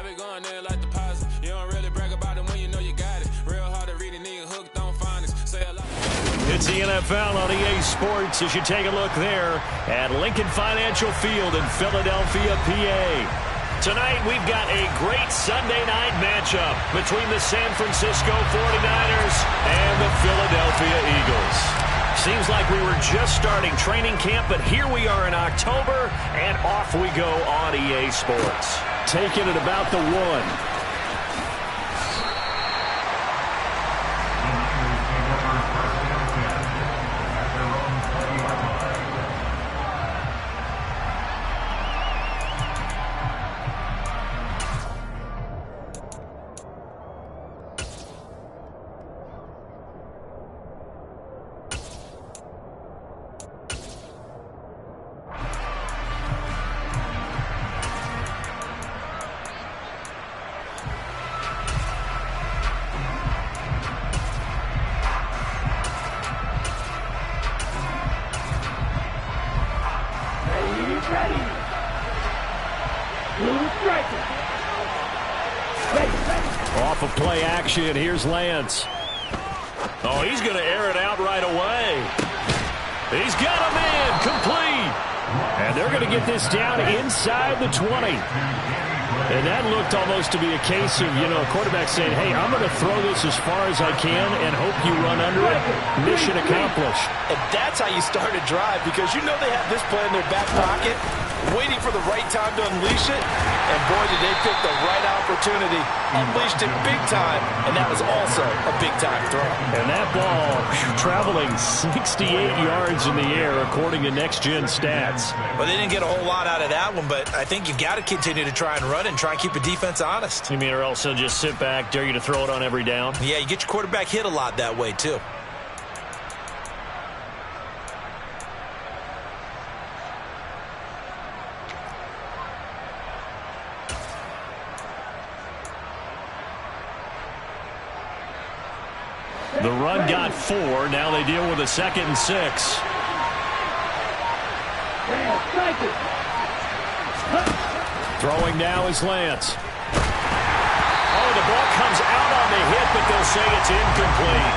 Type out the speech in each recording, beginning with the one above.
I be going there like deposit. You don't really brag about it when you know you got it. Real hard to read a nigga hooked on finance. Say a lot. It's the NFL on EA Sports as you take a look there at Lincoln Financial Field in Philadelphia, PA. Tonight, we've got a great Sunday night matchup between the San Francisco 49ers and the Philadelphia Eagles. Seems like we were just starting training camp, but here we are in October, and off we go on EA Sports. Taking it about the 1. Off of play action, here's Lance. Oh, he's going to air it out right away. He's got a man, complete. And they're going to get this down inside the 20. And that looked almost to be a case of, a quarterback saying, hey, I'm going to throw this as far as I can and hope you run under it. Mission accomplished. And that's how you start a drive, because they have this play in their back pocket, waiting for the right time to unleash it. And boy, did they pick the right opportunity. Unleashed it big time, and that was also a big-time throw. And that ball traveling 68 yards in the air, according to next-gen stats. Well, they didn't get a whole lot out of that one, but I think you've got to continue to try and run and try and keep the defense honest. You mean, or else they'll just sit back, dare you to throw it on every down? Yeah, you get your quarterback hit a lot that way, too. The run got 4. Now they deal with a 2nd and 6. Throwing now is Lance. Oh, the ball comes out on the hit, but they'll say it's incomplete.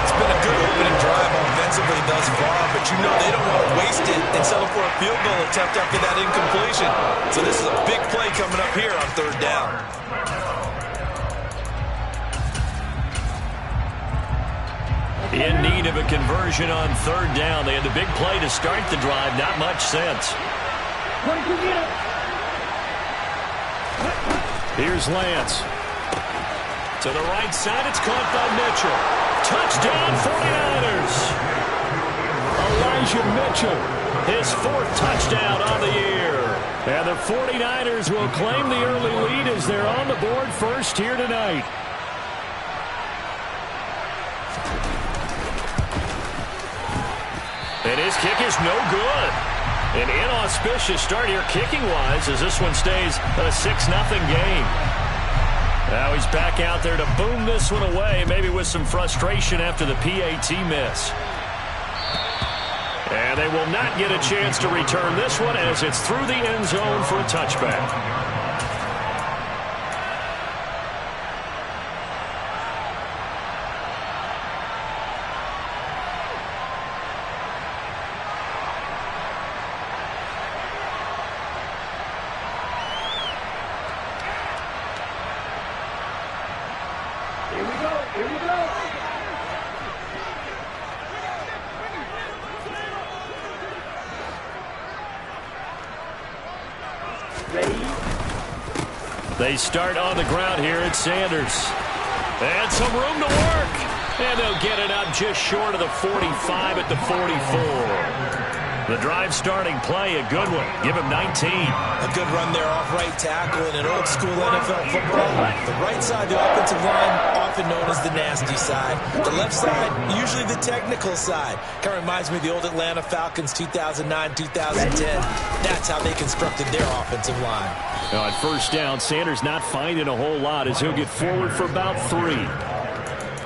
It's been a good opening drive offensively thus far, but they don't want to waste it and settle for a field goal attempt after that incompletion. So this is a big play coming up here on 3rd down. In need of a conversion on 3rd down. They had the big play to start the drive. Not much sense. Here's Lance. To the right side, it's caught by Mitchell. Touchdown, 49ers. Elijah Mitchell, his 4th touchdown on the year. And the 49ers will claim the early lead as they're on the board first here tonight. And his kick is no good. An inauspicious start here kicking-wise as this one stays a 6-0 game. Now he's back out there to boom this one away, maybe with some frustration after the PAT miss. And they will not get a chance to return this one as it's through the end zone for a touchback. They start on the ground here at Sanders. And some room to work. And they'll get it up just short of the 45 at the 44. The drive starting play, a good one. Give him 19. A good run there off right tackle in an old-school NFL football. The right side, the offensive line, often known as the nasty side. The left side, usually the technical side. Kind of reminds me of the old Atlanta Falcons 2009, 2010. That's how they constructed their offensive line. Now at 1st down, Sanders not finding a whole lot as he'll get forward for about 3.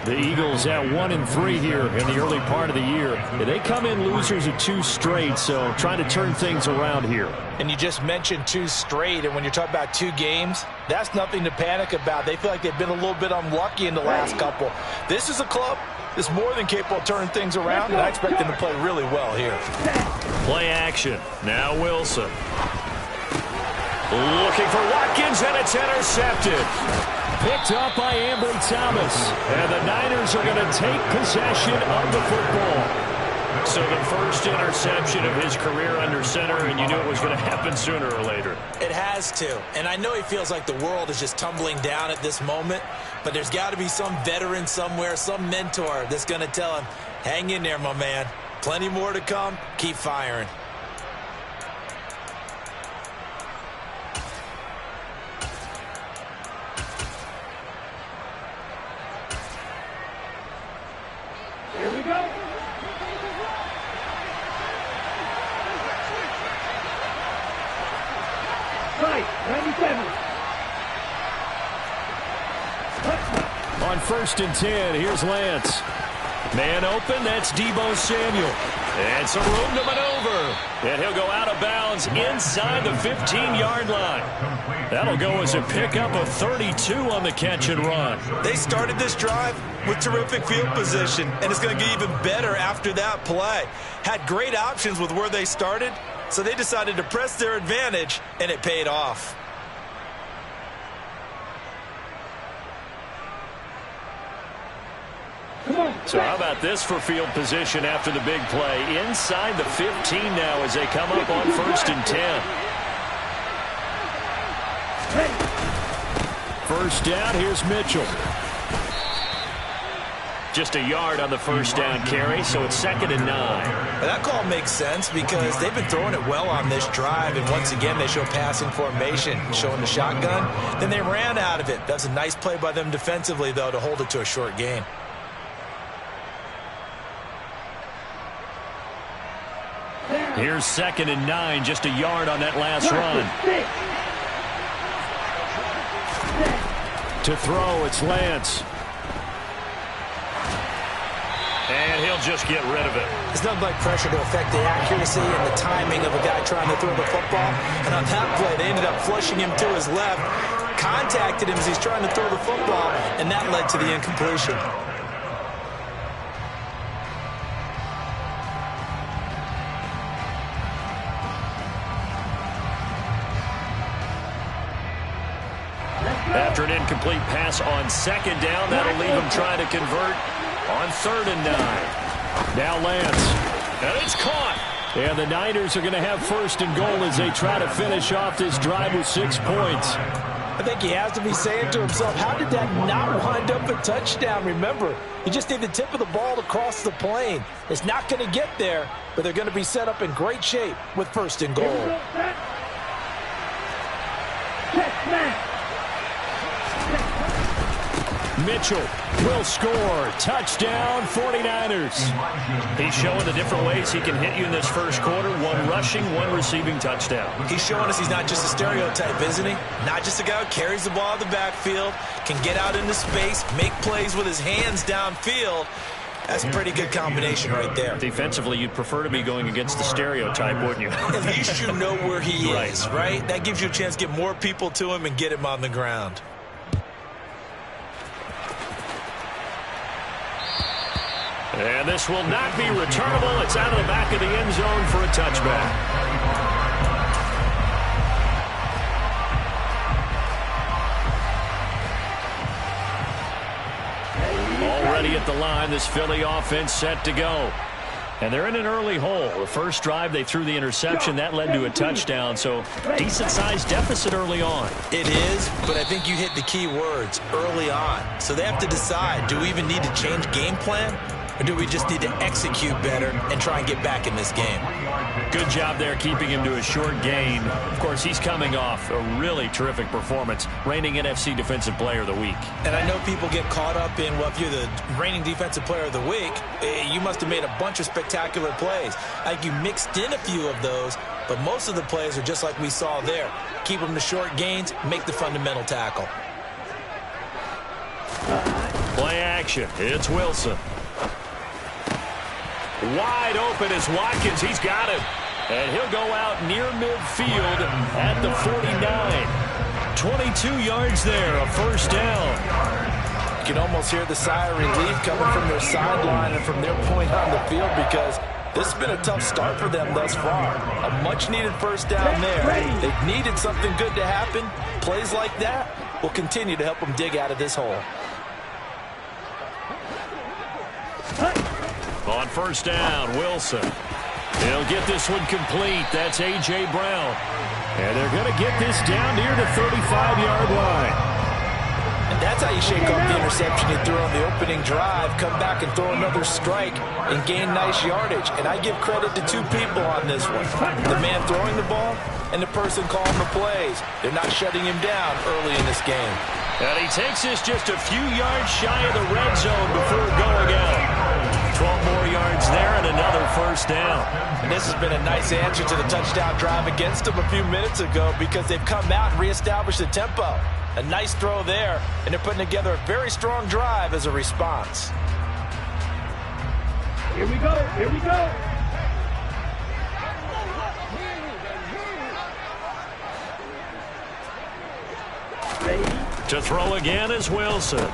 The Eagles at 1-3 here in the early part of the year. They come in losers of 2 straight, so trying to turn things around here. And you just mentioned 2 straight, and when you're talking about 2 games, that's nothing to panic about. They feel like they've been a little bit unlucky in the last couple. This is a club that's more than capable of turning things around, and I expect them to play really well here. Play action. Now Wilson. Looking for Watkins, and it's intercepted. Picked up by Ambry Thomas. And the Niners are going to take possession of the football. So the first interception of his career under center, and you knew it was going to happen sooner or later. It has to. And I know he feels like the world is just tumbling down at this moment, but there's got to be some veteran somewhere, some mentor that's going to tell him, hang in there, my man. Plenty more to come. Keep firing. Here we go. Right, 97. On 1st and 10, here's Lance. Man open, that's Deebo Samuel. And some room to maneuver. And he'll go out of bounds inside the 15-yard line. That'll go as a pickup of 32 on the catch and run. They started this drive with terrific field position, and it's going to get even better after that play. Had great options with where they started, so they decided to press their advantage, and it paid off. So how about this for field position after the big play? Inside the 15 now as they come up on 1st and 10. First down, here's Mitchell. Just a yard on the first down carry, so it's 2nd and 9. That call makes sense because they've been throwing it well on this drive, and once again they show passing formation, showing the shotgun. Then they ran out of it. That's a nice play by them defensively, though, to hold it to a short gain. Here's 2nd and 9, just a yard on that last run. To throw, it's Lance. And he'll just get rid of it. It's nothing like pressure to affect the accuracy and the timing of a guy trying to throw the football. And on that play, they ended up flushing him to his left, contacted him as he's trying to throw the football, and that led to the incompletion. After an incomplete pass on 2nd down, that'll leave him trying to convert on 3rd and 9. Now Lance. And it's caught. And the Niners are going to have 1st and goal as they try to finish off this drive with 6 points. I think he has to be saying to himself, how did that not wind up a touchdown? Remember, you just need the tip of the ball to cross the plane. It's not going to get there, but they're going to be set up in great shape with 1st and goal. Mitchell will score. Touchdown, 49ers. He's showing the different ways he can hit you in this first quarter. 1 rushing, 1 receiving touchdown. He's showing us he's not just a stereotype, isn't he? Not just a guy who carries the ball in the backfield, can get out into space, make plays with his hands downfield. That's a pretty good combination right there. Defensively, you'd prefer to be going against the stereotype, wouldn't you? At least you know where he is, right? That gives you a chance to get more people to him and get him on the ground. And this will not be returnable. It's out of the back of the end zone for a touchback. Already at the line, this Philly offense set to go. And they're in an early hole. The first drive, they threw the interception. That led to a touchdown, so decent-sized deficit early on. It is, but I think you hit the key words, early on. So they have to decide, do we even need to change game plan? Or do we just need to execute better and try and get back in this game? Good job there keeping him to a short gain. Of course, he's coming off a really terrific performance, reigning NFC Defensive Player of the Week. And I know people get caught up in, well, if you're the reigning Defensive Player of the Week, you must have made a bunch of spectacular plays. I think you mixed in a few of those, but most of the plays are just like we saw there. Keep them to short gains, make the fundamental tackle. Play action. It's Wilson. Wide open is Watkins. He's got him. And he'll go out near midfield at the 49. 22 yards there, a first down. You can almost hear the sigh of relief coming from their sideline and from their point on the field, because this has been a tough start for them thus far. A much-needed first down there. They've needed something good to happen. Plays like that will continue to help them dig out of this hole. On first down, Wilson. He'll get this one complete. That's A.J. Brown. And they're going to get this down near the 35-yard line. And that's how you shake off the interception you threw on the opening drive, come back and throw another strike and gain nice yardage. And I give credit to two people on this one. The man throwing the ball and the person calling the plays. They're not shutting him down early in this game. And he takes this just a few yards shy of the red zone before going out. 12 more yards there and another first down. And this has been a nice answer to the touchdown drive against them a few minutes ago, because they've come out and reestablished the tempo. A nice throw there, and they're putting together a very strong drive as a response. Here we go. Here we go. To throw again is Wilson.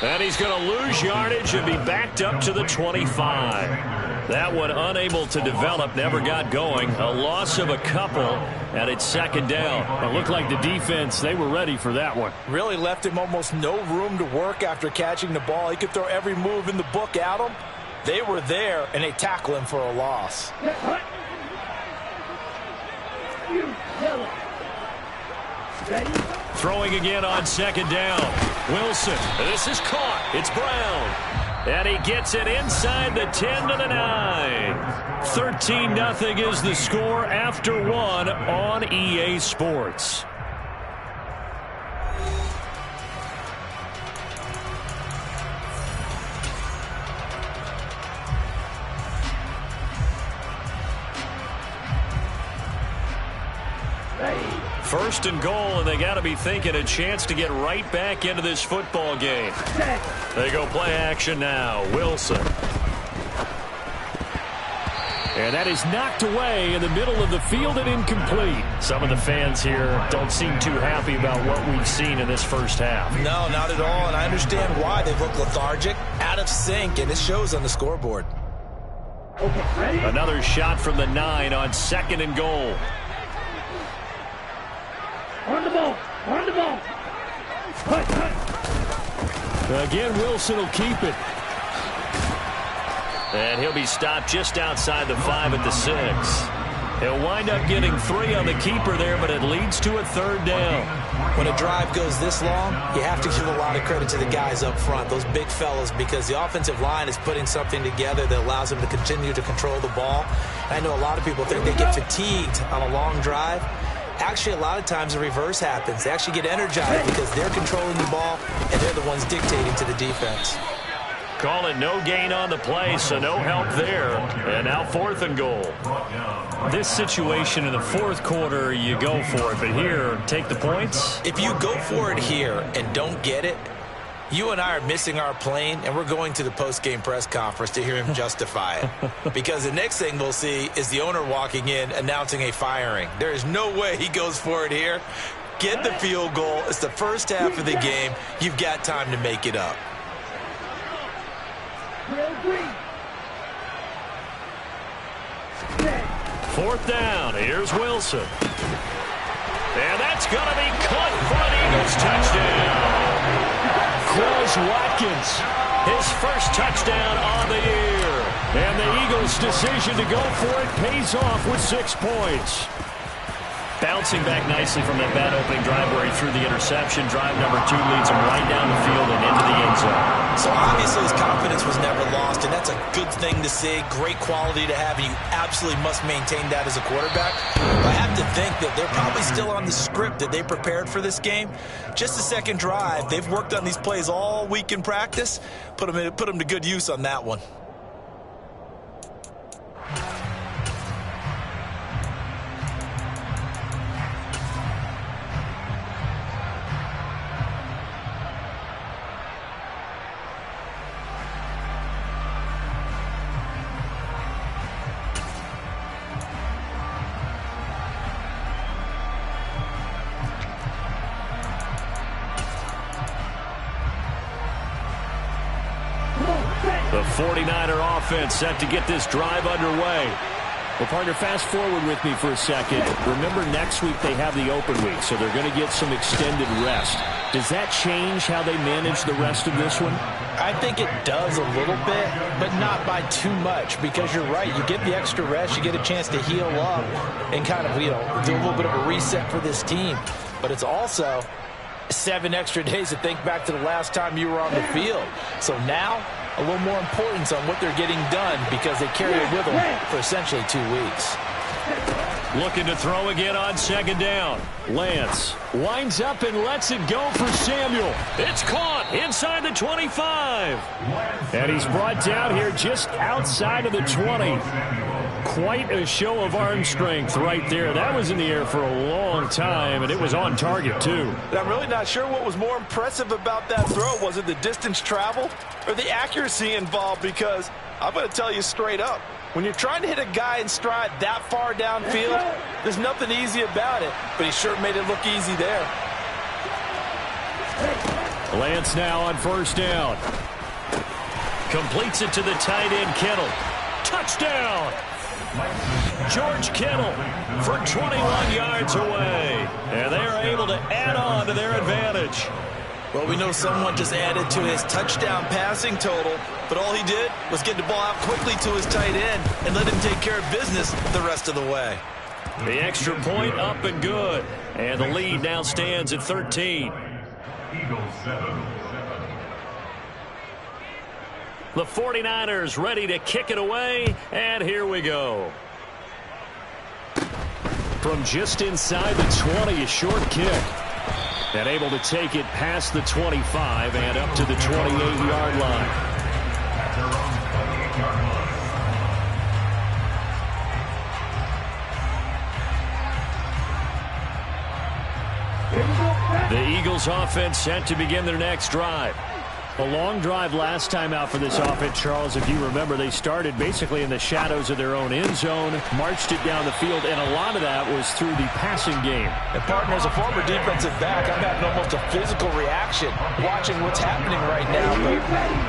And he's going to lose yardage and be backed up to the 25. That one unable to develop, never got going. A loss of a couple, and it's second down. It looked like the defense, they were ready for that one. Really left him almost no room to work after catching the ball. He could throw every move in the book at him. They were there, and they tackle him for a loss. Throwing again on second down. Wilson. This is caught. It's Brown. And he gets it inside the 10 to the 9. 13-0 is the score after one on EA Sports. First and goal, and they got to be thinking a chance to get right back into this football game. They go play action now. Wilson. And that is knocked away in the middle of the field and incomplete. Some of the fans here don't seem too happy about what we've seen in this first half. No, not at all, and I understand why. They look lethargic, out of sync, and it shows on the scoreboard. Another shot from the 9 on second and goal. On the ball. On the ball. Again, Wilson will keep it. And he'll be stopped just outside the 5 at the 6. He'll wind up getting 3 on the keeper there, but it leads to a third down. When a drive goes this long, you have to give a lot of credit to the guys up front, those big fellas, because the offensive line is putting something together that allows them to continue to control the ball. I know a lot of people think they get fatigued on a long drive. Actually, a lot of times the reverse happens. They actually get energized because they're controlling the ball, and they're the ones dictating to the defense. Call it no gain on the play, so no help there. And now 4th and goal. This situation in the fourth quarter, you go for it. But here, take the points. If you go for it here and don't get it, you and I are missing our plane, and we're going to the post-game press conference to hear him justify it. Because the next thing we'll see is the owner walking in announcing a firing. There is no way he goes for it here. Get the field goal. It's the first half of the game. You've got time to make it up. Fourth down. Here's Wilson. And that's going to be caught for an Eagles touchdown. Watkins, his first touchdown on the year. And the Eagles' decision to go for it pays off with 6 points. Bouncing back nicely from that bad opening drive where he threw the interception. Drive number 2 leads him right down the field and into the end zone. So obviously his confidence was never lost, and that's a good thing to see. Great quality to have, and you absolutely must maintain that as a quarterback. But I have to think that they're probably still on the script that they prepared for this game. Just the second drive. They've worked on these plays all week in practice. Put them to good use on that one. 49er offense set to get this drive underway. Well, partner, fast forward with me for a second. Remember, next week they have the open week, so they're going to get some extended rest. Does that change how they manage the rest of this one? I think it does a little bit, but not by too much, because you're right. You get the extra rest, you get a chance to heal up and kind of, do a little bit of a reset for this team. But it's also 7 extra days to think back to the last time you were on the field. So now, a little more importance on what they're getting done because they carry it with them for essentially 2 weeks. Looking to throw again on second down. Lance winds up and lets it go for Samuel. It's caught inside the 25. And he's brought down here just outside of the 20. Quite a show of arm strength right there. That was in the air for a long time, and it was on target, too. I'm really not sure what was more impressive about that throw. Was it the distance traveled or the accuracy involved? Because I'm going to tell you straight up, when you're trying to hit a guy in stride that far downfield, there's nothing easy about it, but he sure made it look easy there. Lance now on first down. Completes it to the tight end, Kittle. Touchdown! George Kittle for 21 yards away. And they are able to add on to their advantage. Well, we know someone just added to his touchdown passing total, but all he did was get the ball out quickly to his tight end and let him take care of business the rest of the way. The extra point up and good. And the lead now stands at 13. The 49ers ready to kick it away, and here we go. From just inside the 20, a short kick. And able to take it past the 25 and up to the 28-yard line. The Eagles offense set to begin their next drive. A long drive last time out for this offense, Charles. If you remember, they started basically in the shadows of their own end zone, marched it down the field, and a lot of that was through the passing game. And partner, as a former defensive back, I'm having almost a physical reaction watching what's happening right now. But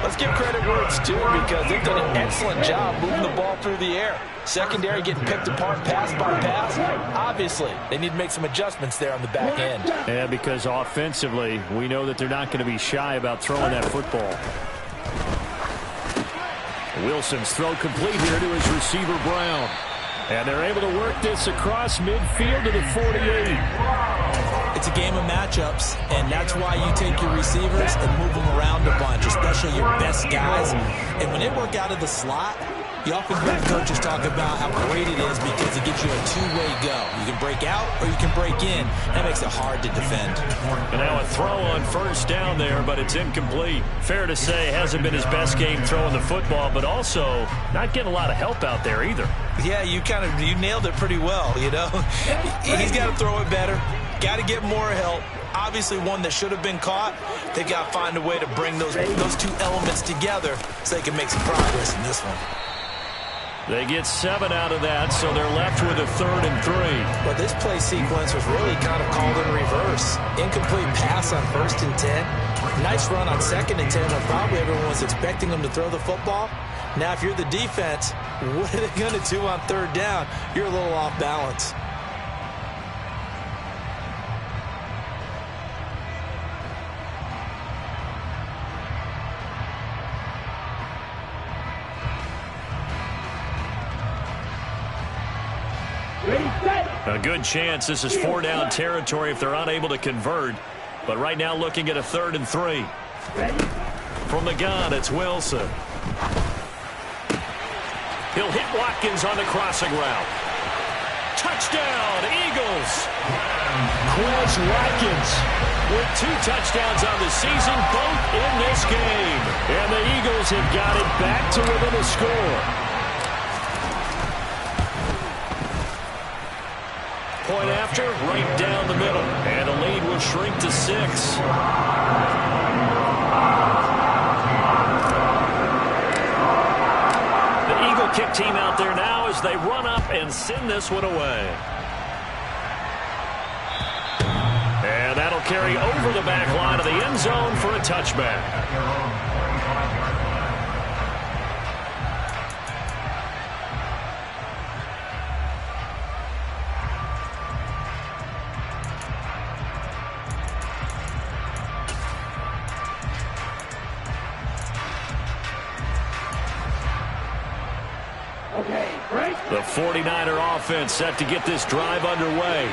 let's give credit where it's due because they've done an excellent job moving the ball through the air. Secondary getting picked apart pass by pass. Obviously, they need to make some adjustments there on the back end. And because offensively, we know that they're not going to be shy about throwing that football. Wilson's throw complete here to his receiver, Brown. And they're able to work this across midfield to the 48. It's a game of matchups, and that's why you take your receivers and move them around a bunch, especially your best guys. And when they work out of the slot, you often hear coaches talk about how great it is because it gives you a two-way go. You can break out or you can break in. That makes it hard to defend. And now a throw on first down there, but it's incomplete. Fair to say, hasn't been his best game throwing the football, but also not getting a lot of help out there either. Yeah, you nailed it pretty well, He's got to throw it better. Got to get more help. Obviously one that should have been caught. They've got to find a way to bring those two elements together so they can make some progress in this one. They get 7 out of that, so they're left with a 3rd and 3. Well, this play sequence was really kind of called in reverse. Incomplete pass on 1st and 10. Nice run on 2nd and 10 when probably everyone was expecting them to throw the football. Now, if you're the defense, what are they going to do on 3rd down? You're a little off balance. A good chance this is 4-down territory if they're unable to convert. But right now looking at a 3rd and 3. From the gun, it's Wilson. He'll hit Watkins on the crossing route. Touchdown, Eagles! Quez Watkins with 2 touchdowns on the season, both in this game. And the Eagles have got it back to within a score. Point after, right down the middle. And the lead will shrink to 6. The Eagle kick team out there now as they run up and send this one away. And that'll carry over the back line of the end zone for a touchback. The 49er offense set to get this drive underway.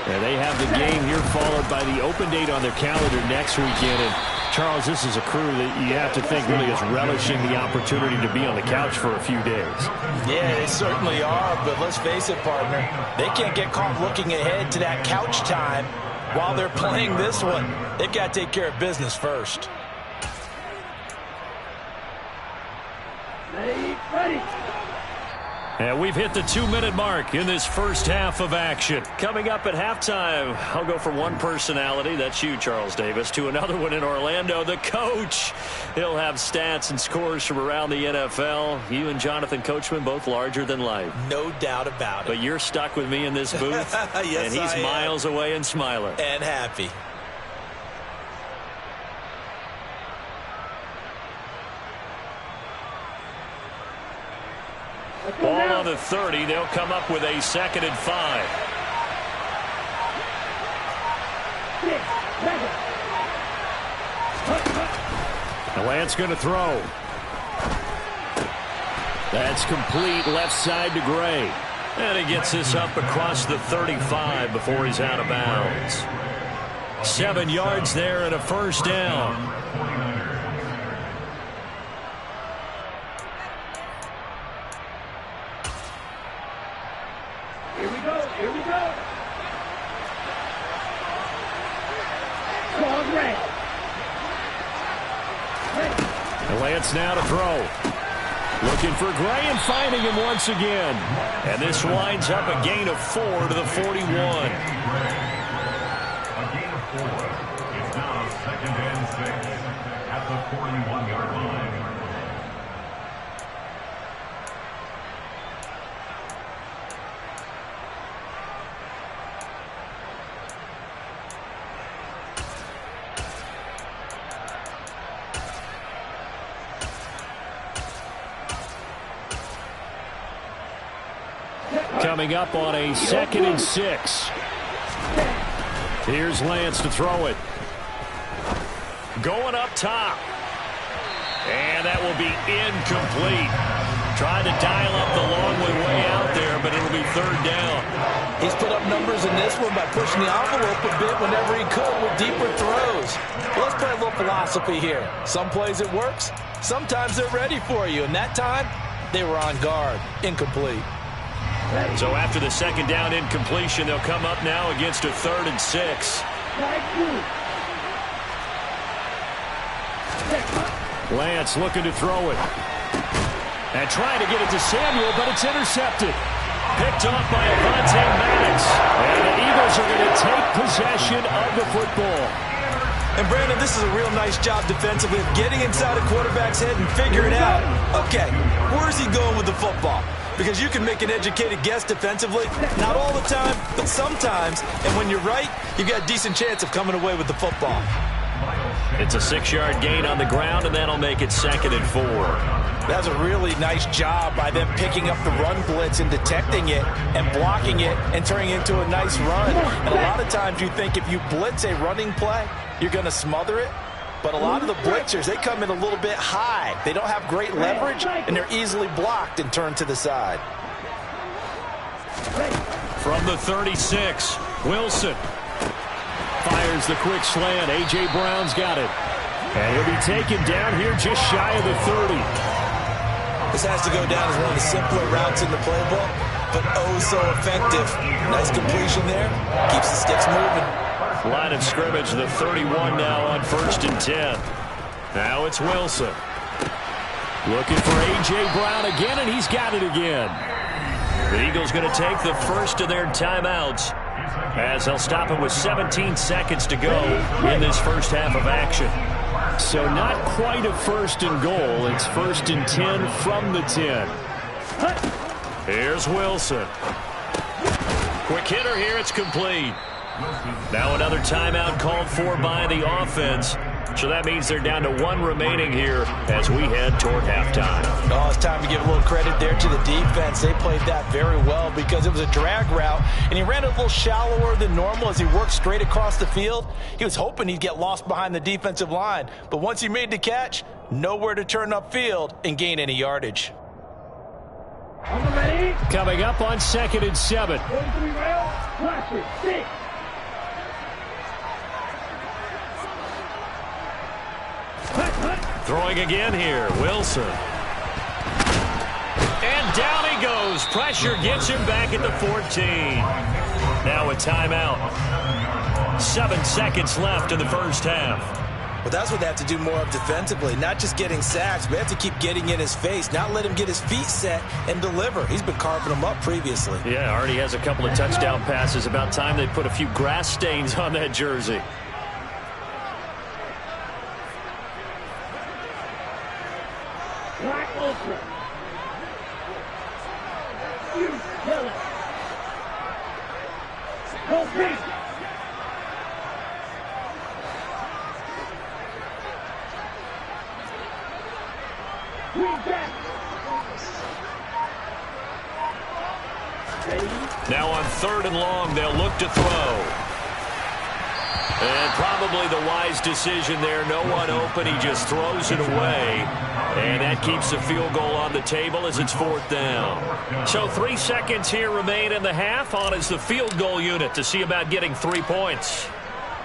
And they have the game here followed by the open date on their calendar next weekend. And Charles, this is a crew that you have to think really is relishing the opportunity to be on the couch for a few days. Yeah, they certainly are, but let's face it, partner. They can't get caught looking ahead to that couch time while they're playing this one. They've got to take care of business first. Ready. And we've hit the 2-minute mark in this first half of action. Coming up at halftime, I'll go from one personality, that's you, Charles Davis, to another one in Orlando, the coach. He'll have stats and scores from around the NFL. You and Jonathan Coachman, both larger than life. No doubt about it. But you're stuck with me in this booth, yes, and he's miles away and smiling. And happy. Ball on the 30. They'll come up with a 2nd and 5. The Lance going to throw. That's complete left side to Gray. And he gets this up across the 35 before he's out of bounds. 7 yards there and a first down. Here we go. Call red. The Lance now to throw. Looking for Gray and finding him once again. And this winds up a gain of 4 to the 41. A gain of 4. It's now 2nd and 6 at the 41-yard line. Coming up on a 2nd and 6. Here's Lance to throw it. Going up top. And that will be incomplete. Trying to dial up the long way out there, but it'll be 3rd down. He's put up numbers in this one by pushing the envelope a bit whenever he could with deeper throws. Well, let's play a little philosophy here. Some plays it works. Sometimes they're ready for you. And that time, they were on guard. Incomplete. So after the 2nd down incompletion, they'll come up now against a 3rd and 6. Lance looking to throw it. And trying to get it to Samuel, but it's intercepted. Picked off by Avonte Maddox. And the Eagles are going to take possession of the football. And Brandon, this is a real nice job defensively of getting inside a quarterback's head and figuring out, okay, where's he going with the football? Because you can make an educated guess defensively, not all the time, but sometimes. And when you're right, you've got a decent chance of coming away with the football. It's a 6-yard gain on the ground, and that'll make it 2nd and 4. That's a really nice job by them picking up the run blitz and detecting it and blocking it and turning it into a nice run. And a lot of times you think if you blitz a running play, you're going to smother it. But a lot of the blitzers, they come in a little bit high. They don't have great leverage, and they're easily blocked and turned to the side. From the 36, Wilson fires the quick slant. A.J. Brown's got it. And he'll be taken down here just shy of the 30. This has to go down as one of the simpler routes in the playbook, but oh so effective. Nice completion there. Keeps the sticks moving. Line of scrimmage, the 31 now on 1st and 10. Now it's Wilson. Looking for A.J. Brown again, and he's got it again. The Eagles going to take the first of their timeouts as they'll stop him with 17 seconds to go in this first half of action. So not quite a 1st and goal. It's 1st and 10 from the 10. Here's Wilson. Quick hitter here. It's complete. Now another timeout called for by the offense. So that means they're down to 1 remaining here as we head toward halftime. Oh, it's time to give a little credit there to the defense. They played that very well because it was a drag route, and he ran it a little shallower than normal as he worked straight across the field. He was hoping he'd get lost behind the defensive line, but once he made the catch, nowhere to turn upfield and gain any yardage. On the ready. Coming up on 2nd and 7. 43 rail. Flash it. 6. Throwing again here, Wilson. And down he goes. Pressure gets him back at the 14. Now a timeout. 7 seconds left in the first half. Well, that's what they have to do more of defensively. Not just getting sacks, but they have to keep getting in his face. Not let him get his feet set and deliver. He's been carving them up previously. Yeah, already has a couple of touchdown passes. About time they put a few grass stains on that jersey. Black Ultra. You yellow. Go pink. Green jack. Ready. Now on 3rd and long, they'll look to throw. And probably the wise decision there. No one open. He just throws it away. And that keeps the field goal on the table as it's 4th down. So 3 seconds here remain in the half. On is the field goal unit to see about getting 3 points.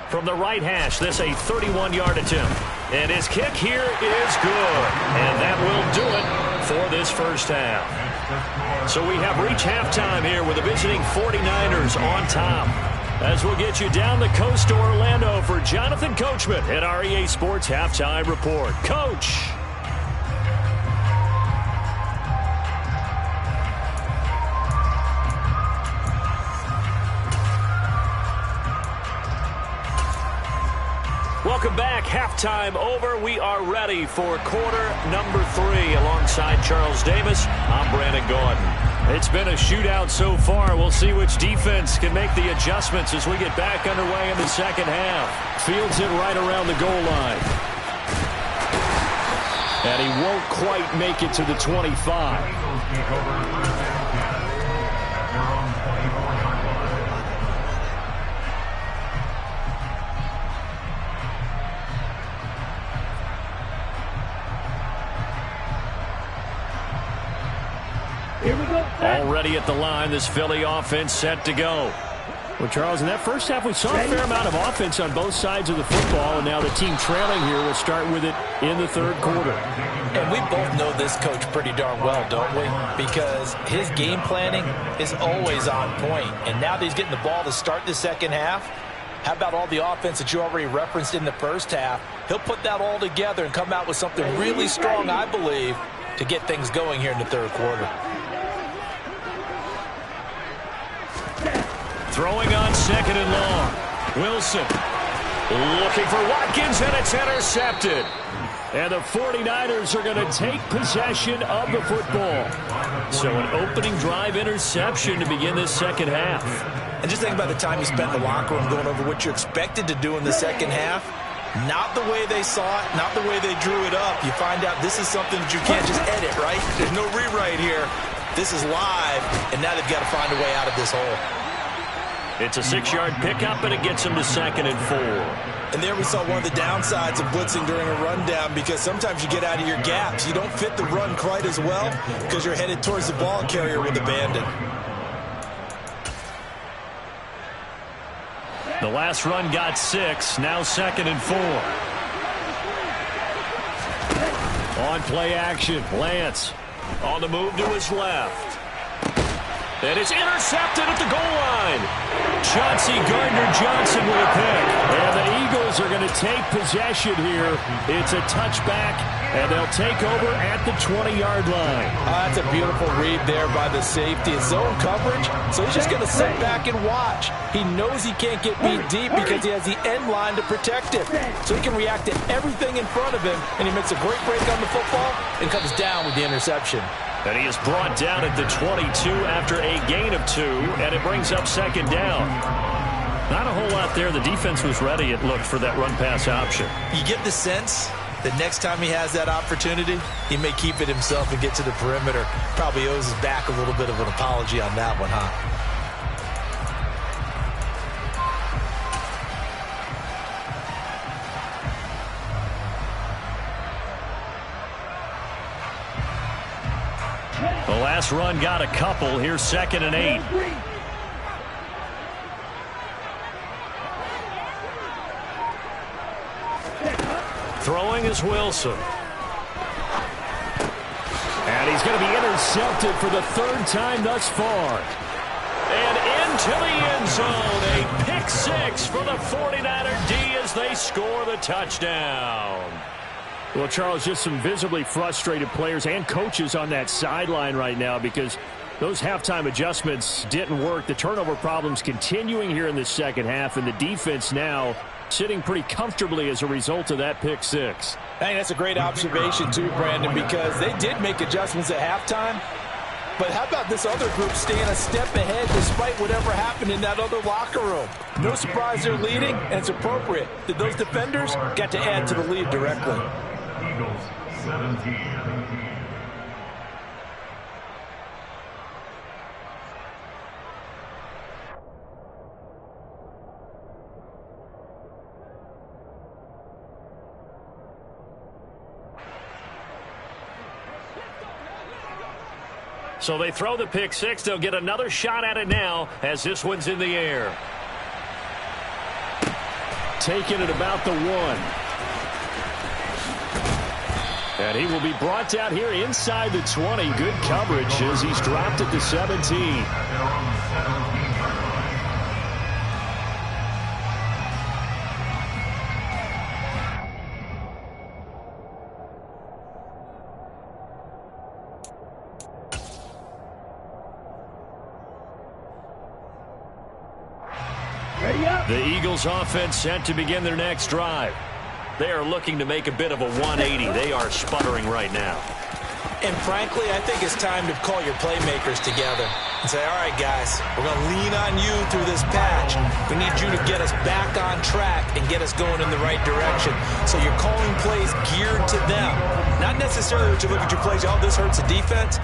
From the right hash, this a 31-yard attempt. And his kick here is good. And that will do it for this first half. So we have reached halftime here with the visiting 49ers on top. As we'll get you down the coast to Orlando for Jonathan Coachman at our EA Sports Halftime Report. Coach. Welcome back. Halftime over. We are ready for quarter number 3 alongside Charles Davis. I'm Brandon Gordon. It's been a shootout so far. We'll see which defense can make the adjustments as we get back underway in the second half. Fields it right around the goal line. And he won't quite make it to the 25. Here we go. Already at the line, this Philly offense set to go. Well, Charles, in that first half, we saw a fair amount of offense on both sides of the football, and now the team trailing here will start with it in the 3rd quarter. And we both know this coach pretty darn well, don't we? Because his game planning is always on point. And now that he's getting the ball to start the second half, how about all the offense that you already referenced in the first half? He'll put that all together and come out with something really strong, I believe, to get things going here in the 3rd quarter. Throwing on 2nd and long. Wilson looking for Watkins, and it's intercepted. And the 49ers are going to take possession of the football. So an opening drive interception to begin this second half. And just think about the time you spent in the locker room going over what you expected to do in the second half. Not the way they saw it, not the way they drew it up. You find out this is something that you can't just edit, right? There's no rewrite here. This is live, and now they've got to find a way out of this hole. It's a 6-yard pickup, and it gets him to 2nd and 4. And there we saw one of the downsides of blitzing during a rundown, because sometimes you get out of your gaps. You don't fit the run quite as well because you're headed towards the ball carrier with abandon. The last run got 6, now 2nd and 4. On play action, Lance on the move to his left. And it's intercepted at the goal line. Chauncey Gardner-Johnson with a pick. And the Eagles are going to take possession here. It's a touchback, and they'll take over at the 20-yard line. That's a beautiful read there by the safety. It's zone coverage, so he's just going to sit back and watch. He knows he can't get beat deep because he has the end line to protect him. So he can react to everything in front of him, and he makes a great break on the football and comes down with the interception. And he is brought down at the 22 after a gain of 2, and it brings up 2nd down. Not a whole lot there. The defense was ready, it looked, for that run-pass option. You get the sense that next time he has that opportunity, he may keep it himself and get to the perimeter. Probably owes his back a little bit of an apology on that one, huh? The last pass run got a couple. Here's 2nd and 8. Throwing is Wilson. And he's going to be intercepted for the 3rd time thus far. And into the end zone. A pick 6 for the 49er D as they score the touchdown. Well, Charles, just some visibly frustrated players and coaches on that sideline right now because those halftime adjustments didn't work. The turnover problems continuing here in the second half, and the defense now sitting pretty comfortably as a result of that pick 6. I think that's a great observation too, Brandon, because they did make adjustments at halftime. But how about this other group staying a step ahead despite whatever happened in that other locker room? No surprise they're leading, and it's appropriate that those defenders got to add to the lead directly. Eagles 17. So they throw the pick 6. They'll get another shot at it now as this one's in the air. Taking it about the 1. And he will be brought down here inside the 20. Good coverage as he's dropped at the 17. The Eagles offense set to begin their next drive. They are looking to make a bit of a 180. They are sputtering right now. And frankly, I think it's time to call your playmakers together and say, all right, guys, we're going to lean on you through this patch. We need you to get us back on track and get us going in the right direction. So you're calling plays geared to them. Not necessarily that you look at your plays, oh, this hurts the defense.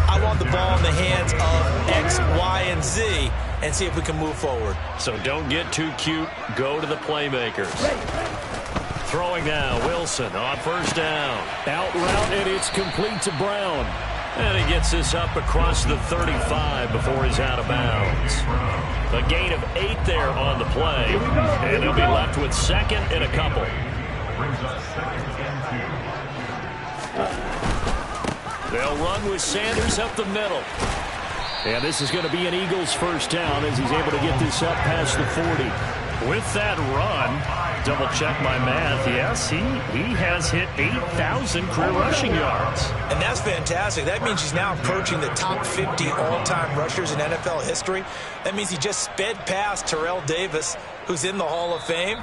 I want the ball in the hands of X, Y, and Z and see if we can move forward. So don't get too cute. Go to the playmakers. Throwing now, Wilson on 1st down. Out route, and it's complete to Brown. And he gets this up across the 35 before he's out of bounds. A gain of 8 there on the play. And he'll be left with 2nd and a couple. Brings us 2nd and 2. They'll run with Sanders up the middle. And this is going to be an Eagles 1st down as he's able to get this up past the 40. With that run, double check my math. Yes, he has hit 8,000 career rushing yards. And that's fantastic. That means he's now approaching the top 50 all-time rushers in NFL history. That means he just sped past Terrell Davis, who's in the Hall of Fame.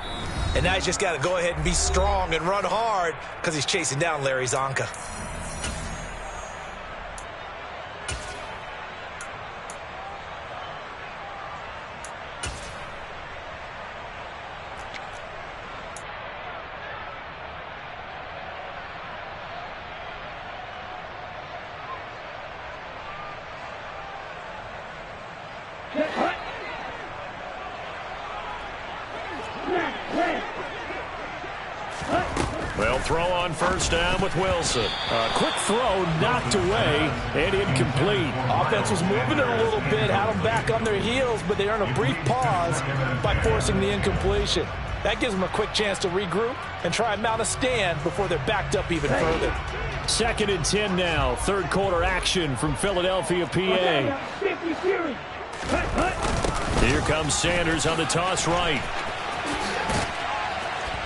And now he's just got to go ahead and be strong and run hard because he's chasing down Larry Zonka. They'll throw on 1st down with Wilson. A quick throw knocked away and incomplete. Offense was moving it a little bit, had them back on their heels, but they earned a brief pause by forcing the incompletion. That gives them a quick chance to regroup and try and mount a stand before they're backed up even further. 2nd and 10 now. 3rd quarter action from Philadelphia, PA. Here comes Sanders on the toss right.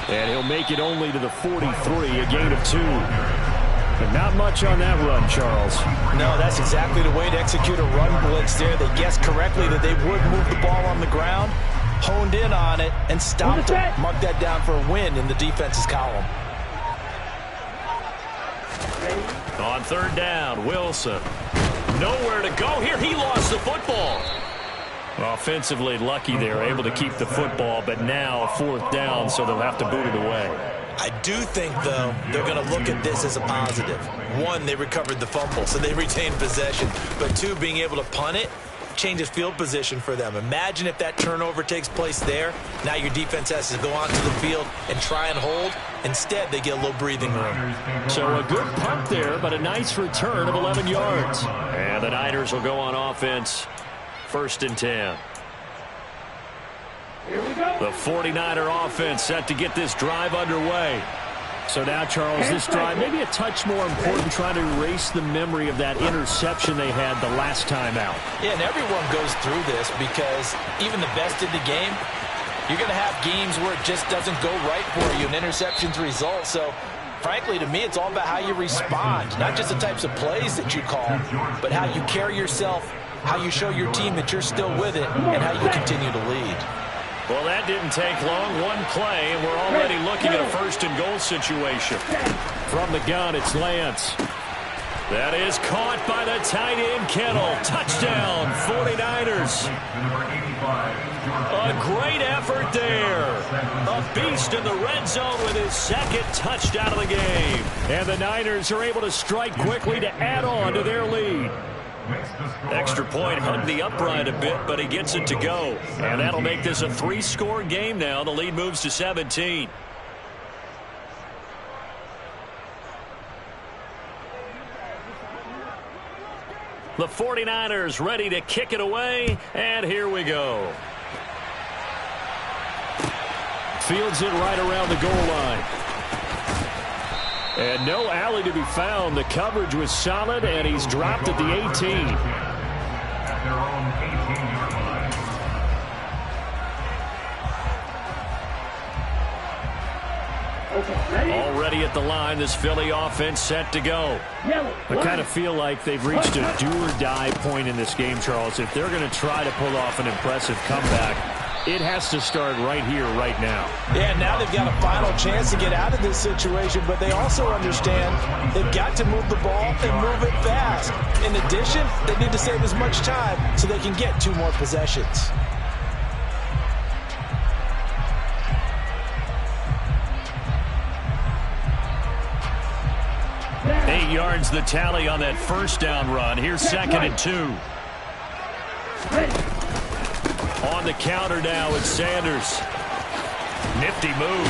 And he'll make it only to the 43, a gain of 2. But not much on that run, Charles. No, that's exactly the way to execute a run blitz there. They guessed correctly that they would move the ball on the ground, honed in on it, and stopped them. Mark that down for a win in the defense's column. On 3rd down, Wilson. Nowhere to go here. He lost the football. Offensively lucky they're able to keep the football, but now 4th down, so they'll have to boot it away. I do think, though, they're going to look at this as a positive. 1, they recovered the fumble, so they retained possession. But 2, being able to punt it, changes field position for them. Imagine if that turnover takes place there. Now your defense has to go onto the field and try and hold. Instead, they get a little breathing room. So a good punt there, but a nice return of 11 yards. And the Niners will go on offense. 1st and 10. Here we go. The 49er offense set to get this drive underway. So now, Charles, this drive maybe a touch more important, trying to erase the memory of that interception they had the last time out. Yeah, and everyone goes through this because even the best in the game, you're going to have games where it just doesn't go right for you, and interceptions result. So, frankly, to me, it's all about how you respond, not just the types of plays that you call, but how you carry yourself, how you show your team that you're still with it, and how you continue to lead. Well, that didn't take long. One play, and we're already looking at a 1st and goal situation. From the gun, it's Lance. That is caught by the tight end, Kittle. Touchdown, 49ers. A great effort there. A beast in the red zone with his 2nd touchdown of the game. And the Niners are able to strike quickly to add on to their lead. Extra point hugged the upright a bit, but he gets it to go. And that'll make this a 3-score game now. The lead moves to 17. The 49ers ready to kick it away, and here we go. Fields it right around the goal line. And no alley to be found. The coverage was solid, and he's dropped at the 18. At their own 18-yard line. Already at the line, this Philly offense set to go. Yellow. I kind of feel like they've reached a do-or-die point in this game, Charles. If they're going to try to pull off an impressive comeback, it has to start right here, right now. Yeah, now they've got a final chance to get out of this situation, but they also understand they've got to move the ball and move it fast. In addition, they need to save as much time so they can get 2 more possessions. Eight yards the tally on that 1st down run. Here's 2nd and 2. On the counter now, it's Sanders. Nifty move.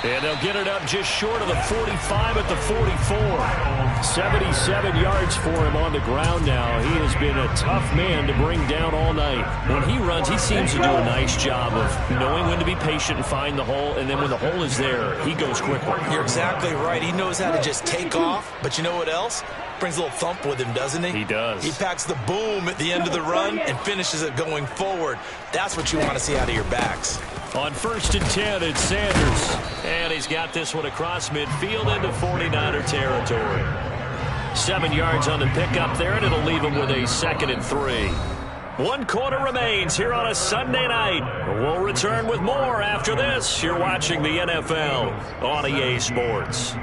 And they'll get it up just short of the 45 at the 44. 77 yards for him on the ground now. He has been a tough man to bring down all night. When he runs, he seems to do a nice job of knowing when to be patient and find the hole, and then when the hole is there, he goes quickly. You're exactly right. He knows how to just take off, but you know what else? Brings a little thump with him, doesn't he? He does. He packs the boom at the end of the run and finishes it going forward. That's what you want to see out of your backs. On 1st and 10, it's Sanders. And he's got this one across midfield into 49er territory. 7 yards on the pickup there, and it'll leave him with a 2nd and 3. 1 quarter remains here on a Sunday night. We'll return with more after this. You're watching the NFL on EA Sports.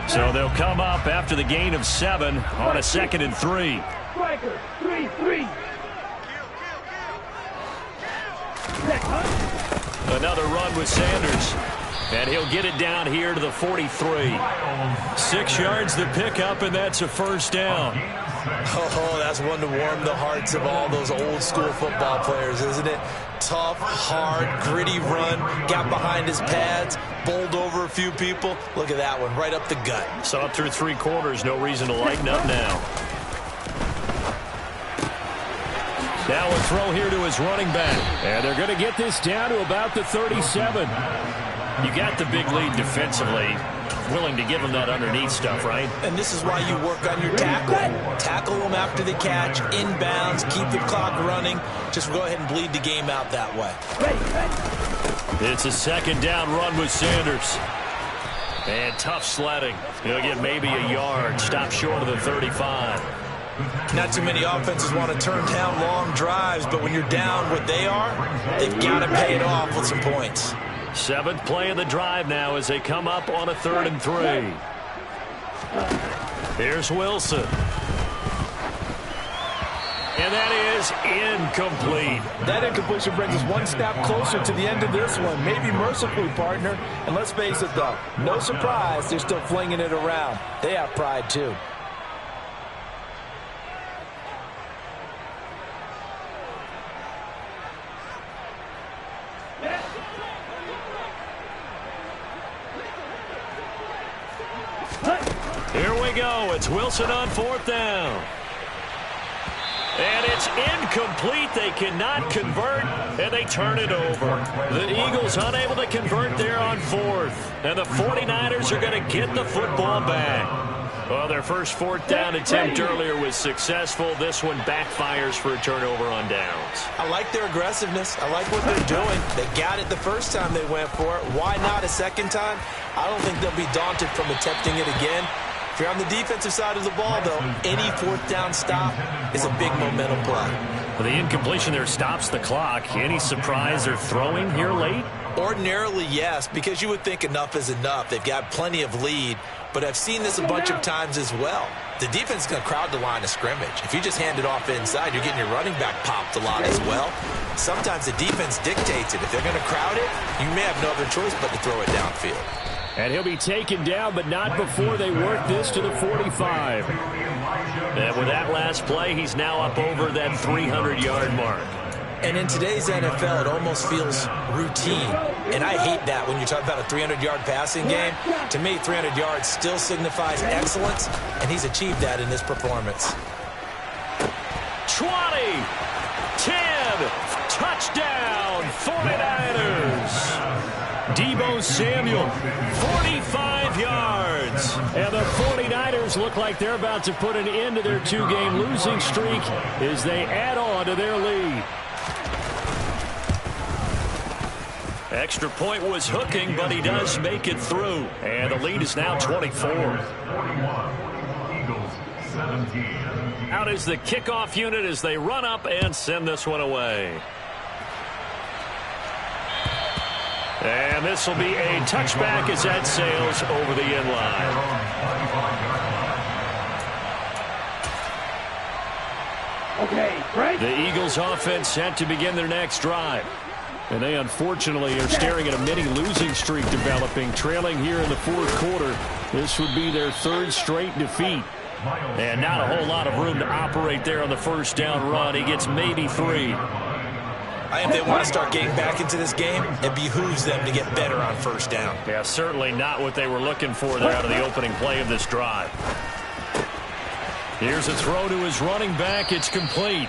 So they'll come up after the gain of 7 on a 2nd and 3. Striker, 3-3. Another run with Sanders. And he'll get it down here to the 43. 6 yards the pickup, and that's a 1st down. Oh, that's one to warm the hearts of all those old school football players, isn't it? Tough, hard, gritty run, got behind his pads, bowled over a few people. Look at that one, right up the gut. So up through 3 quarters, no reason to lighten up now. Now a throw here to his running back. And they're going to get this down to about the 37. You got the big lead defensively. Willing to give him that underneath stuff, right? And this is why you work on your tackle. Tackle them after the catch, inbounds, keep the clock running. Just go ahead and bleed the game out that way. It's a 2nd down run with Sanders. And tough sledding. He'll get maybe a yard. Stop short of the 35. Not too many offenses want to turn down long drives, but when you're down what they are, they've got to pay it off with some points. 7th play of the drive now as they come up on a 3rd and 3. Here's Wilson. And that is incomplete. That incompletion brings us one step closer to the end of this one. Maybe mercifully, partner. And let's face it, though, no surprise, they're still flinging it around. They have pride, too. Here we go. It's Wilson on 4th down. And it's incomplete. They cannot convert, and they turn it over. The Eagles unable to convert there on 4th. And the 49ers are going to get the football back. Well, their first 4th down attempt earlier was successful. This one backfires for a turnover on downs. I like their aggressiveness. I like what they're doing. They got it the first time they went for it. Why not a second time? I don't think they'll be daunted from attempting it again. If you're on the defensive side of the ball, though, any 4th down stop is a big momentum play. Well, the incompletion there stops the clock. Any surprise they're throwing here late? Ordinarily, yes, because you would think enough is enough. They've got plenty of lead, but I've seen this a bunch of times as well. The defense is going to crowd the line of scrimmage. If you just hand it off inside, you're getting your running back popped a lot as well. Sometimes the defense dictates it. If they're going to crowd it, you may have no other choice but to throw it downfield. And he'll be taken down, but not before they work this to the 45. And with that last play, he's now up over that 300-yard mark. And in today's NFL, it almost feels routine. And I hate that when you talk about a 300-yard passing game. To me, 300 yards still signifies excellence, and he's achieved that in this performance. 20, 10, touchdown, 49ers. Deebo Samuel, 45 yards. And the 49ers look like they're about to put an end to their 2-game losing streak as they add on to their lead. Extra point was hooking, but he does make it through. And the lead is now 24. 41, Eagles 17. Out is the kickoff unit as they run up and send this one away. And this will be a touchback as that sails over the end line. Okay, break. The Eagles offense set to begin their next drive. And they unfortunately are staring at a mini losing streak developing, trailing here in the 4th quarter. This would be their 3rd straight defeat. And not a whole lot of room to operate there on the first down run. He gets maybe 3. If they want to start getting back into this game, it behooves them to get better on first down. Yeah, certainly not what they were looking for there out of the opening play of this drive. Here's a throw to his running back. It's complete.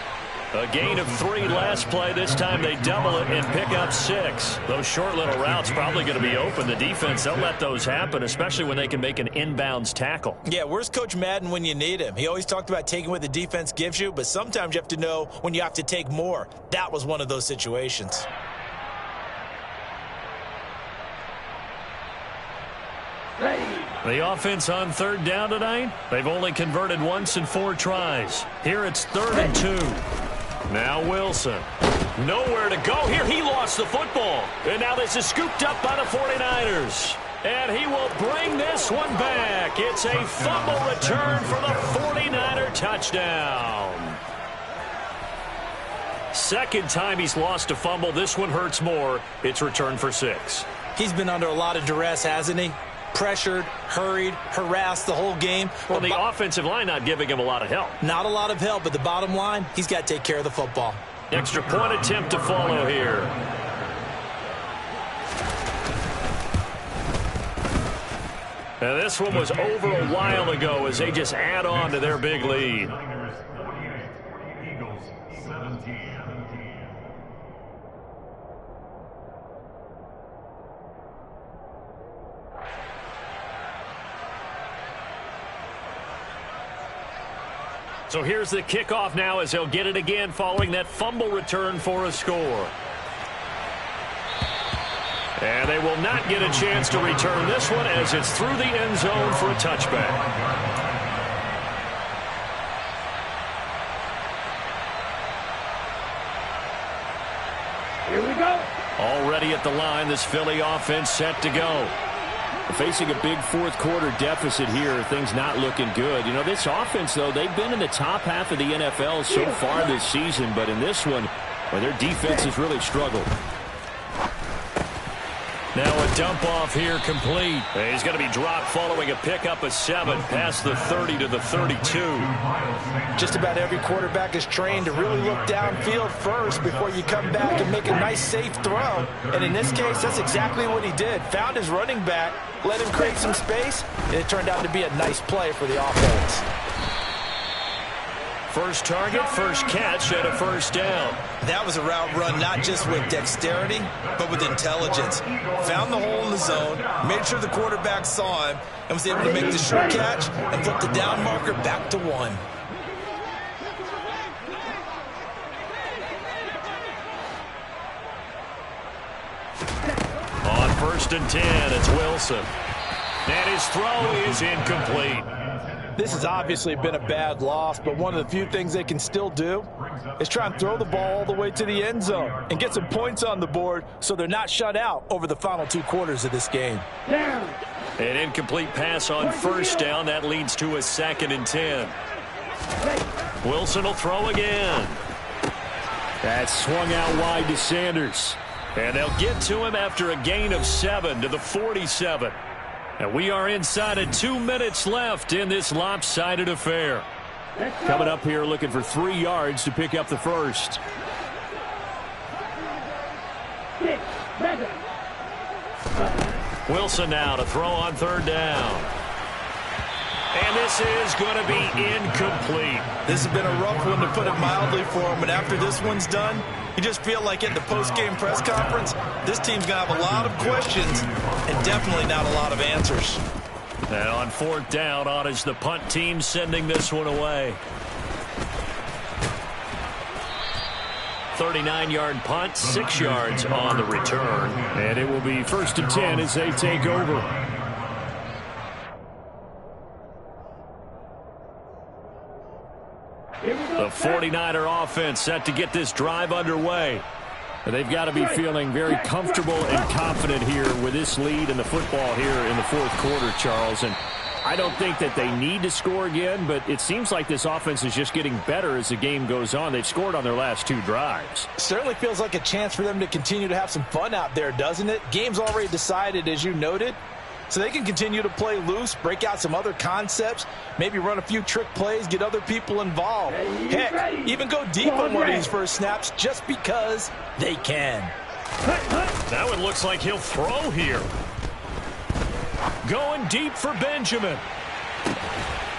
A gain of 3 last play. This time they double it and pick up 6. Those short little routes probably going to be open. The defense, they'll let those happen, especially when they can make an inbounds tackle. Yeah, where's Coach Madden when you need him? He always talked about taking what the defense gives you, but sometimes you have to know when you have to take more. That was one of those situations. The offense on 3rd down tonight, they've only converted once in 4 tries. Here it's 3rd and 2. Now Wilson. Nowhere to go here. He lost the football. And now this is scooped up by the 49ers. And he will bring this one back. It's a fumble return for the 49er touchdown. Second time he's lost a fumble. This one hurts more. It's returned for 6. He's been under a lot of duress, hasn't he? Pressured, hurried, harassed the whole game. Well, the offensive line not giving him a lot of help. Not a lot of help, but the bottom line, he's got to take care of the football. Extra point attempt to follow here. And this one was over a while ago as they just add on to their big lead. Eagles 17. So here's the kickoff now as they'll get it again following that fumble return for a score. And they will not get a chance to return this one as it's through the end zone for a touchback. Here we go. Already at the line, this Philly offense set to go. Facing a big fourth-quarter deficit here, things not looking good. You know, this offense, though, they've been in the top half of the NFL so far this season, but in this one, well, their defense has really struggled. Now a dump off here complete. He's going to be dropped following a pickup of 7 past the 30 to the 32. Just about every quarterback is trained to really look downfield first before you come back and make a nice, safe throw. And in this case, that's exactly what he did. Found his running back, let him create some space, and it turned out to be a nice play for the offense. First target, first catch, and a first down. That was a route run not just with dexterity, but with intelligence. Found the hole in the zone, made sure the quarterback saw him, and was able to make the short catch and flip the down marker back to 1. On 1st and 10, it's Wilson. And his throw is incomplete. This has obviously been a bad loss, but one of the few things they can still do is try and throw the ball all the way to the end zone and get some points on the board so they're not shut out over the final 2 quarters of this game. An incomplete pass on first down. That leads to a 2nd and 10. Wilson will throw again. That swung out wide to Sanders. And they'll get to him after a gain of 7 to the 47. And we are inside of 2 minutes left in this lopsided affair. Coming up here looking for 3 yards to pick up the first. Wilson now to throw on 3rd down. And this is going to be incomplete. This has been a rough one, to put it mildly, for him. But after this one's done, you just feel like in the post-game press conference, this team's going to have a lot of questions and definitely not a lot of answers. And on 4th down, on is the punt team sending this one away. 39-yard punt, 6 yards on the return. And it will be 1st and 10 as they take over. The 49er offense set to get this drive underway. They've got to be feeling very comfortable and confident here with this lead in the football here in the 4th quarter, Charles. And I don't think that they need to score again, but it seems like this offense is just getting better as the game goes on. They've scored on their last 2 drives. Certainly feels like a chance for them to continue to have some fun out there, doesn't it? Game's already decided, as you noted. So they can continue to play loose, break out some other concepts, maybe run a few trick plays, get other people involved. Heck, even go deep on one of these first snaps just because they can. That one looks like he'll throw here. Going deep for Benjamin.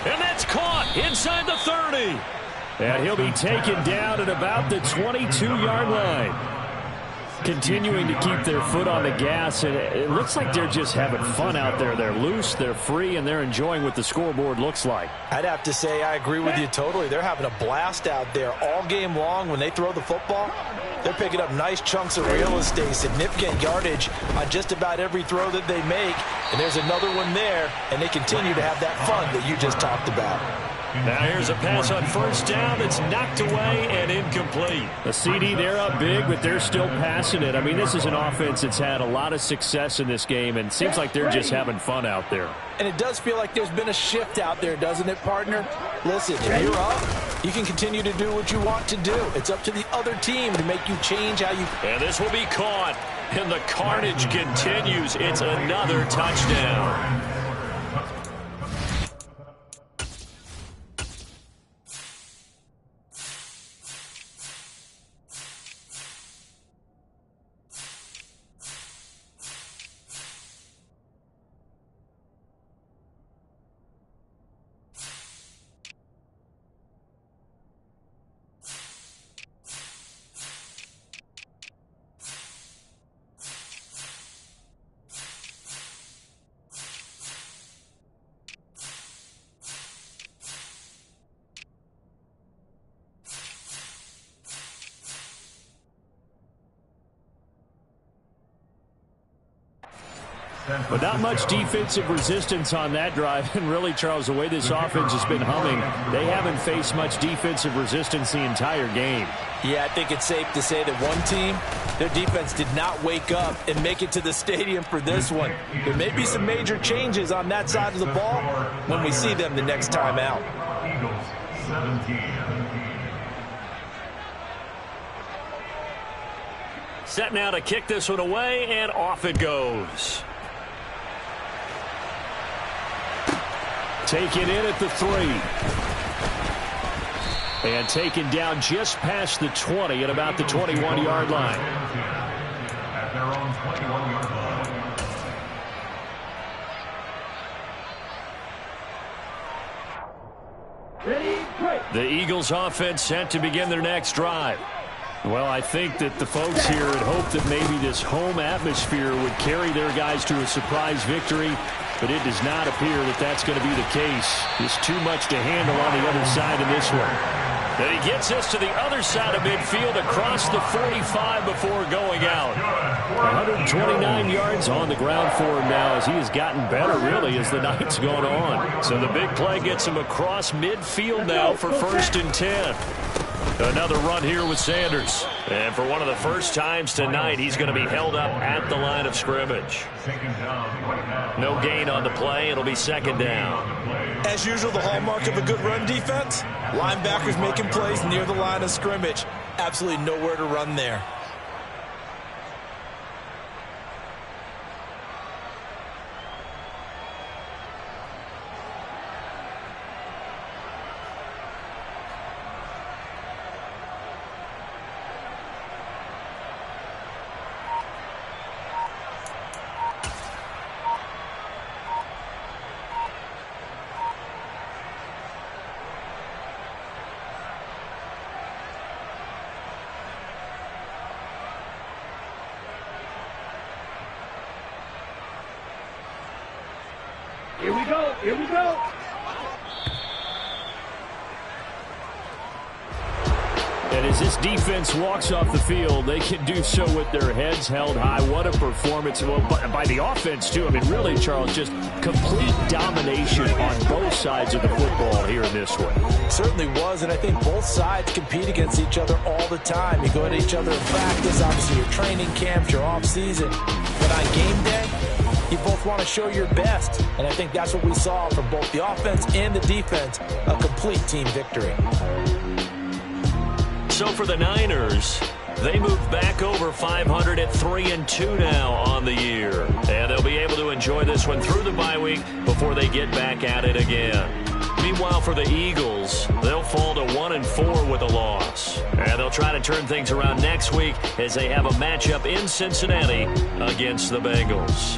And that's caught inside the 30. And he'll be taken down at about the 22-yard line. Continuing to keep their foot on the gas, and it looks like they're just having fun out there. They're loose, they're free, and they're enjoying what the scoreboard looks like. I'd have to say I agree with you totally. They're having a blast out there all game long. When they throw the football, they're picking up nice chunks of real estate, significant yardage on just about every throw that they make. And there's another one there, and they continue to have that fun that you just talked about. Now here's a pass on 1st down that's knocked away and incomplete. The CD, they're up big, but they're still passing it. I mean, this is an offense that's had a lot of success in this game, and it seems like they're just having fun out there. And it does feel like there's been a shift out there, doesn't it, partner? Listen, if you're up, you can continue to do what you want to do. It's up to the other team to make you change how you... And this will be caught, and the carnage continues. It's another touchdown. But not much defensive resistance on that drive. And really, Charles, the way this offense has been humming, they haven't faced much defensive resistance the entire game. Yeah, I think it's safe to say that one team, their defense did not wake up and make it to the stadium for this one. There may be some major changes on that side of the ball when we see them the next time out. Eagles 17. Set now to kick this one away, and off it goes. Taken in at the 3. And taken down just past the 20 at about the 21-yard line. At their own 21-yard line. Ready, break. The Eagles offense set to begin their next drive. Well, I think that the folks here had hoped that maybe this home atmosphere would carry their guys to a surprise victory, but it does not appear that that's going to be the case. Just too much to handle on the other side of this one. And he gets us to the other side of midfield across the 45 before going out. 129 yards on the ground for him now as he has gotten better, really, as the night's gone on. So the big play gets him across midfield now for 1st and 10. Another run here with Sanders. And for one of the first times tonight, he's going to be held up at the line of scrimmage. No gain on the play. It'll be 2nd down. As usual, the hallmark of a good run defense, linebackers making plays near the line of scrimmage. Absolutely nowhere to run there. Here we go. Here we go. And as this defense walks off the field, they can do so with their heads held high. What a performance by the offense, too. I mean, really, Charles, just complete domination on both sides of the football here in this one. Certainly was, and I think both sides compete against each other all the time. You go at each other in practice, obviously your training camps, your off-season. But on game day, you both want to show your best, and I think that's what we saw from both the offense and the defense, a complete team victory. So for the Niners, they move back over 500 at 3-2 now on the year. And they'll be able to enjoy this one through the bye week before they get back at it again. Meanwhile, for the Eagles, they'll fall to 1-4 with a loss. And they'll try to turn things around next week as they have a matchup in Cincinnati against the Bengals.